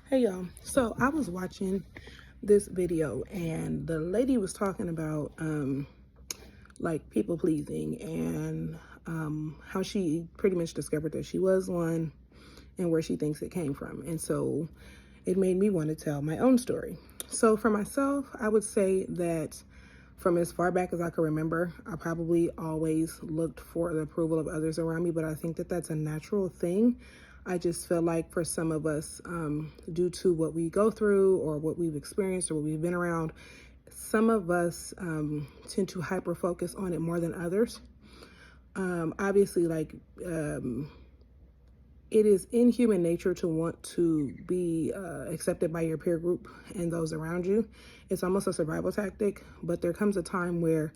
Hey y'all, so I was watching this video and the lady was talking about like people pleasing and how she pretty much discovered that she was one and where she thinks it came from. And so it made me want to tell my own story. So for myself, I would say that from as far back as I can remember, I probably always looked for the approval of others around me, but I think that that's a natural thing. I just feel like for some of us, due to what we go through or what we've experienced or what we've been around, some of us tend to hyper focus on it more than others. Obviously, it is in human nature to want to be accepted by your peer group and those around you. It's almost a survival tactic, but there comes a time where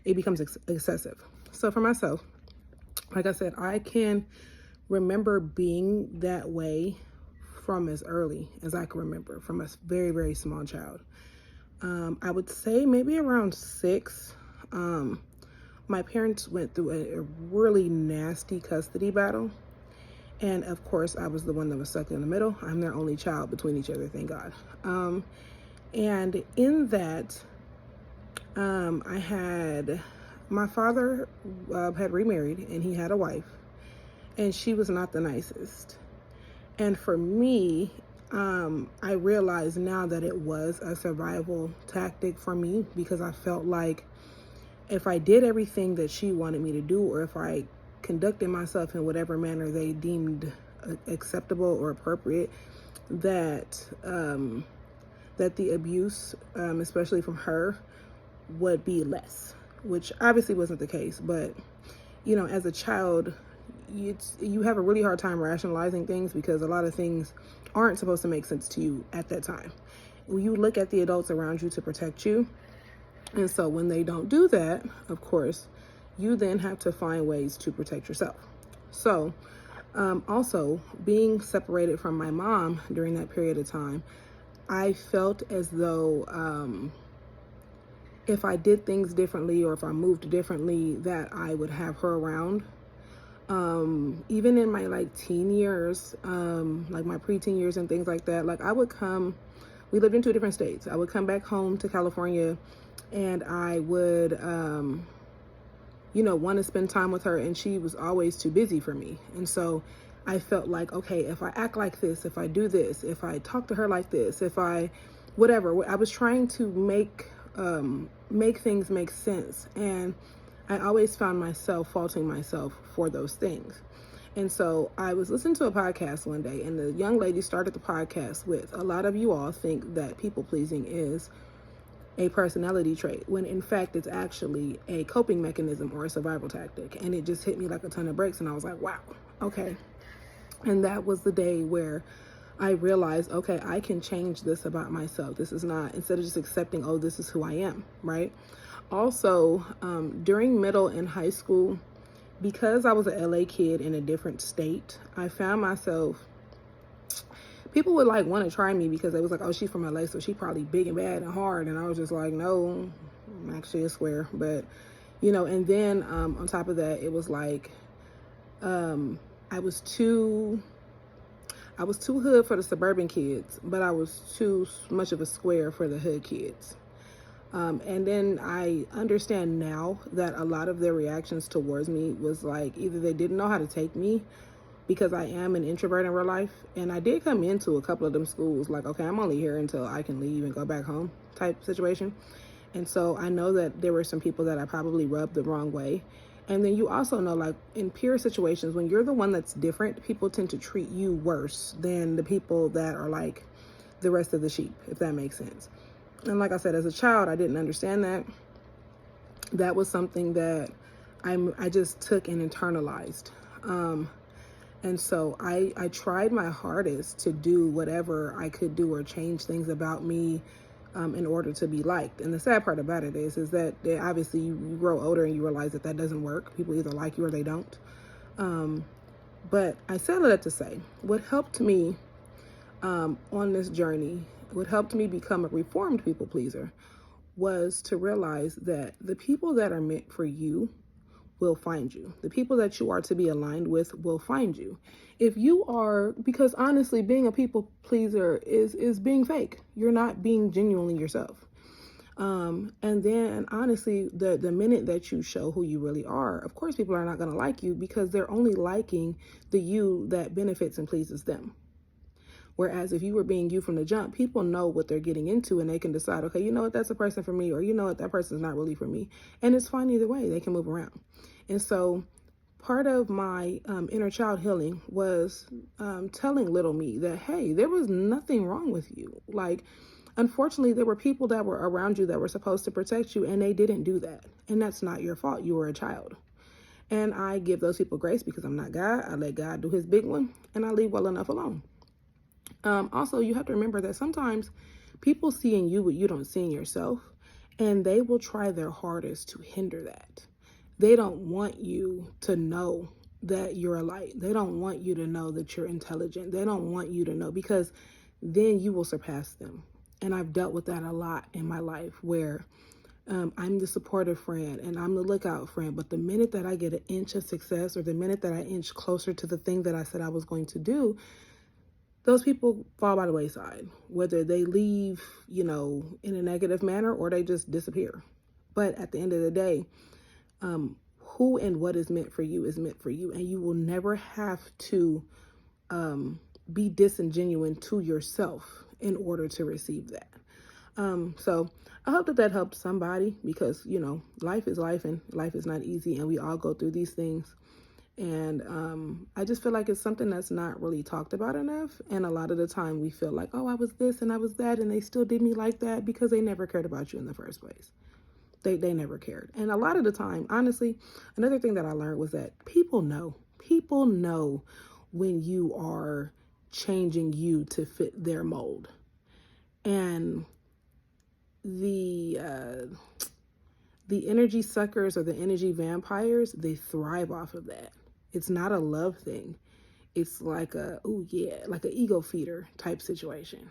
it becomes excessive. So for myself, like I said, I can remember being that way from as early as I can remember, from a very, very small child. I would say maybe around 6. My parents went through a really nasty custody battle. And of course, I was the one that was stuck in the middle. I'm their only child between each other, thank God. And in that, I had, my father had remarried and he had a wife, and she was not the nicest. And for me, I realize now that it was a survival tactic for me, because I felt like if I did everything that she wanted me to do, or if I conducted myself in whatever manner they deemed acceptable or appropriate, that that the abuse, especially from her, would be less, which obviously wasn't the case. But you know, as a child, you have a really hard time rationalizing things because a lot of things aren't supposed to make sense to you at that time. You look at the adults around you to protect you, and so when they don't do that, of course, you then have to find ways to protect yourself. So also being separated from my mom during that period of time, I felt as though if I did things differently or if I moved differently, that I would have her around. Even in my teen years, like my preteen years and things like that, like I would come, we lived in 2 different states. I would come back home to California and I would, want to spend time with her, and she was always too busy for me. And so I felt like, okay, if I act like this, if I do this, if I talk to her like this, if I, whatever, I was trying to make things make sense. And I always found myself faulting myself for those things. And so I was listening to a podcast one day, and the young lady started the podcast with, a lot of you all think that people pleasing is a personality trait, when in fact it's actually a coping mechanism or a survival tactic. And it just hit me like a ton of bricks, and I was like, wow, okay. And that was the day where I realized, okay, I can change this about myself. This is not, instead of just accepting, oh, this is who I am, right? Also, during middle and high school, because I was an LA kid in a different state, I found myself, people would want to try me because they was like, oh, she's from LA, so she probably big and bad and hard. And I was just like, no, I'm actually a square. But, and then on top of that, it was like, I was too hood for the suburban kids, but I was too much of a square for the hood kids. And then I understand now that a lot of their reactions towards me was like, either they didn't know how to take me because I am an introvert in real life. And I did come into a couple of them schools like, okay, I'm only here until I can leave and go back home type situation. And so I know that there were some people that I probably rubbed the wrong way. And then you also know, in peer situations, when you're the one that's different, people tend to treat you worse than the people that are like the rest of the sheep, if that makes sense. And like I said, as a child, I didn't understand that. That was something that I just took and internalized. And so I tried my hardest to do whatever I could do or change things about me in order to be liked. And the sad part about it is that obviously you grow older and you realize that doesn't work. People either like you or they don't. But I said all that to say, what helped me on this journey, what helped me become a reformed people pleaser, was to realize that the people that are meant for you will find you. The people that you are to be aligned with will find you. If you are, because honestly, being a people pleaser is being fake. You're not being genuinely yourself. And then honestly, the minute that you show who you really are, of course, people are not going to like you because they're only liking the you that benefits and pleases them. Whereas if you were being you from the jump, people know what they're getting into and they can decide, okay, you know what, that's a person for me, or you know what, that person's not really for me. And it's fine either way, they can move around. And so part of my inner child healing was telling little me that, hey, there was nothing wrong with you. Like, unfortunately, there were people that were around you that were supposed to protect you and they didn't do that. And that's not your fault. You were a child. And I give those people grace because I'm not God. I let God do his big one and I leave well enough alone. Also, you have to remember that sometimes people see in you what you don't see in yourself, and they will try their hardest to hinder that. They don't want you to know that you're a light. They don't want you to know that you're intelligent. They don't want you to know, because then you will surpass them. And I've dealt with that a lot in my life where I'm the supportive friend and I'm the lookout friend. But the minute that I get an inch of success, or the minute that I inch closer to the thing that I said I was going to do, those people fall by the wayside, whether they leave, in a negative manner, or they just disappear. But at the end of the day, who and what is meant for you is meant for you. And you will never have to be disingenuous to yourself in order to receive that. So I hope that helped somebody, because, life is life and life is not easy and we all go through these things. And I just feel like it's something that's not really talked about enough. And a lot of the time we feel like, oh, I was this and I was that, and they still did me like that, because they never cared about you in the first place. They never cared. And a lot of the time, honestly, another thing that I learned was that people know when you are changing you to fit their mold. And the energy suckers, or the energy vampires, they thrive off of that. It's not a love thing. It's like like an ego feeder type situation.